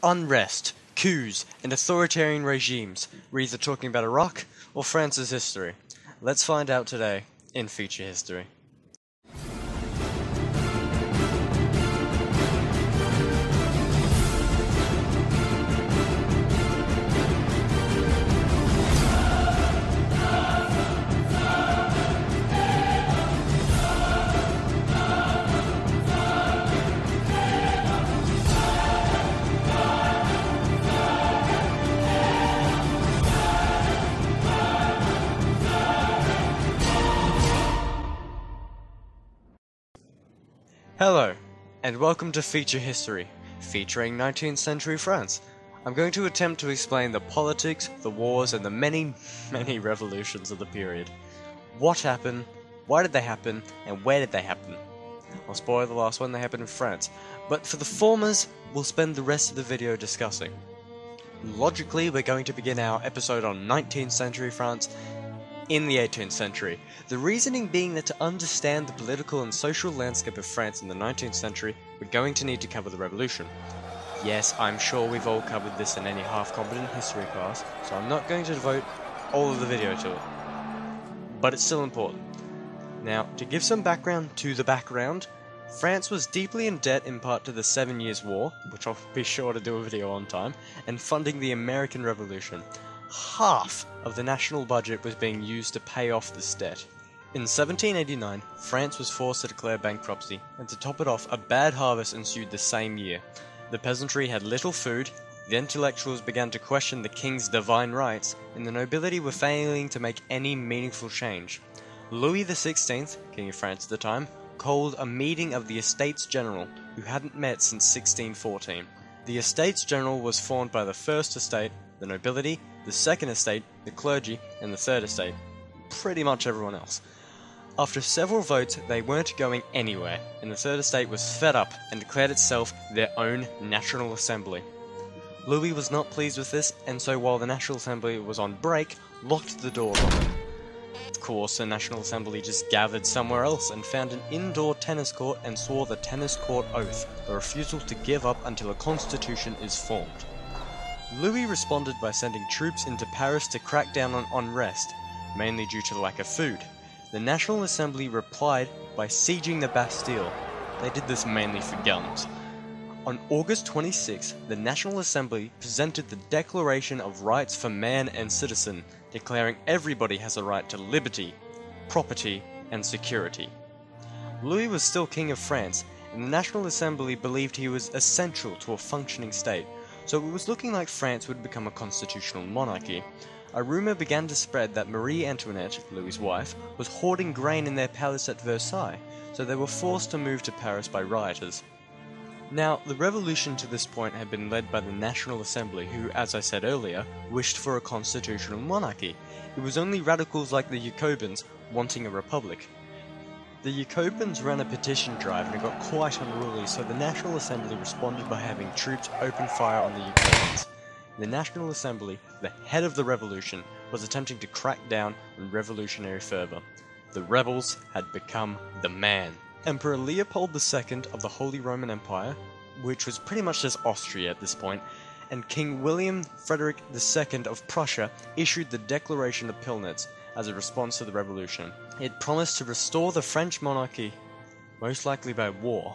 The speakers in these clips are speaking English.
Unrest, coups, and authoritarian regimes. We're either talking about Iraq or France's history. Let's find out today in Feature History. Hello, and welcome to Feature History, featuring 19th century France. I'm going to attempt to explain the politics, the wars, and the many revolutions of the period. What happened, why did they happen, and where did they happen? I'll spoil the last one, they happened in France, but for the formers, we'll spend the rest of the video discussing. Logically, we're going to begin our episode on 19th century France in the 18th century. The reasoning being that to understand the political and social landscape of France in the 19th century, we're going to need to cover the revolution. Yes, I'm sure we've all covered this in any half-competent history class, so I'm not going to devote all of the video to it. But it's still important. Now, to give some background to the background, France was deeply in debt in part to the 7 Years' War, which I'll be sure to do a video on time, and funding the American Revolution. Half of the national budget was being used to pay off this debt. In 1789, France was forced to declare bankruptcy, and to top it off, a bad harvest ensued the same year. The peasantry had little food, the intellectuals began to question the king's divine rights, and the nobility were failing to make any meaningful change. Louis XVI, King of France at the time, called a meeting of the Estates General, who hadn't met since 1614. The Estates General was formed by the First Estate, the nobility, the Second Estate, the clergy, and the Third Estate. Pretty much everyone else. After several votes, they weren't going anywhere, and the Third Estate was fed up and declared itself their own National Assembly. Louis was not pleased with this, and so while the National Assembly was on break, locked the doors on them. Of course, the National Assembly just gathered somewhere else and found an indoor tennis court and swore the tennis court oath, a refusal to give up until a constitution is formed. Louis responded by sending troops into Paris to crack down on unrest, mainly due to the lack of food. The National Assembly replied by sieging the Bastille. They did this mainly for guns. On August 26, the National Assembly presented the Declaration of Rights for Man and Citizen, declaring everybody has a right to liberty, property, and security. Louis was still King of France, and the National Assembly believed he was essential to a functioning state, so it was looking like France would become a constitutional monarchy. A rumour began to spread that Marie Antoinette, Louis's wife, was hoarding grain in their palace at Versailles, so they were forced to move to Paris by rioters. Now, the revolution to this point had been led by the National Assembly, who, as I said earlier, wished for a constitutional monarchy. It was only radicals like the Jacobins wanting a republic. The Jacobins ran a petition drive and it got quite unruly, so the National Assembly responded by having troops open fire on the Jacobins. The National Assembly, the head of the revolution, was attempting to crack down on revolutionary fervour. The rebels had become the man. Emperor Leopold II of the Holy Roman Empire, which was pretty much just Austria at this point, and King William Frederick II of Prussia issued the Declaration of Pillnitz as a response to the revolution. It promised to restore the French monarchy, most likely by war.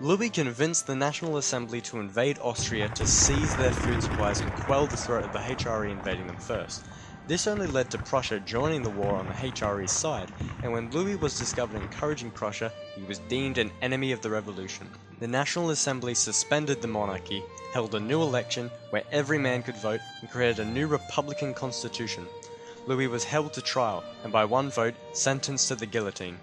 Louis convinced the National Assembly to invade Austria to seize their food supplies and quell the threat of the HRE invading them first. This only led to Prussia joining the war on the HRE's side, and when Louis was discovered encouraging Prussia, he was deemed an enemy of the revolution. The National Assembly suspended the monarchy, held a new election where every man could vote, and created a new republican constitution. Louis was held to trial, and by one vote, sentenced to the guillotine.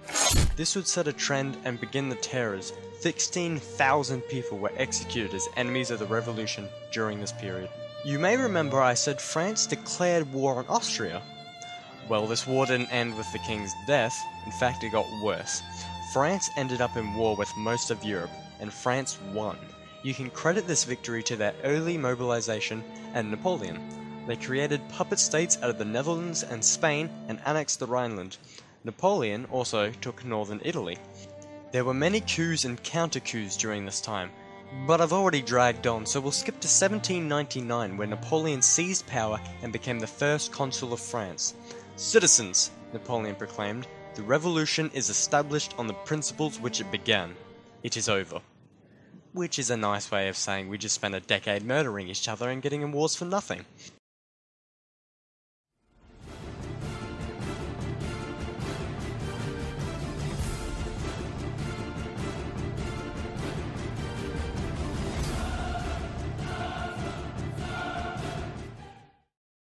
This would set a trend and begin the terrors. 16,000 people were executed as enemies of the revolution during this period. You may remember I said France declared war on Austria. Well, this war didn't end with the king's death, in fact it got worse. France ended up in war with most of Europe, and France won. You can credit this victory to their early mobilization and Napoleon. They created puppet states out of the Netherlands and Spain and annexed the Rhineland. Napoleon also took northern Italy. There were many coups and counter-coups during this time. But I've already dragged on, so we'll skip to 1799 when Napoleon seized power and became the first consul of France. "Citizens," Napoleon proclaimed, "the revolution is established on the principles which it began. It is over." Which is a nice way of saying we just spent a decade murdering each other and getting in wars for nothing.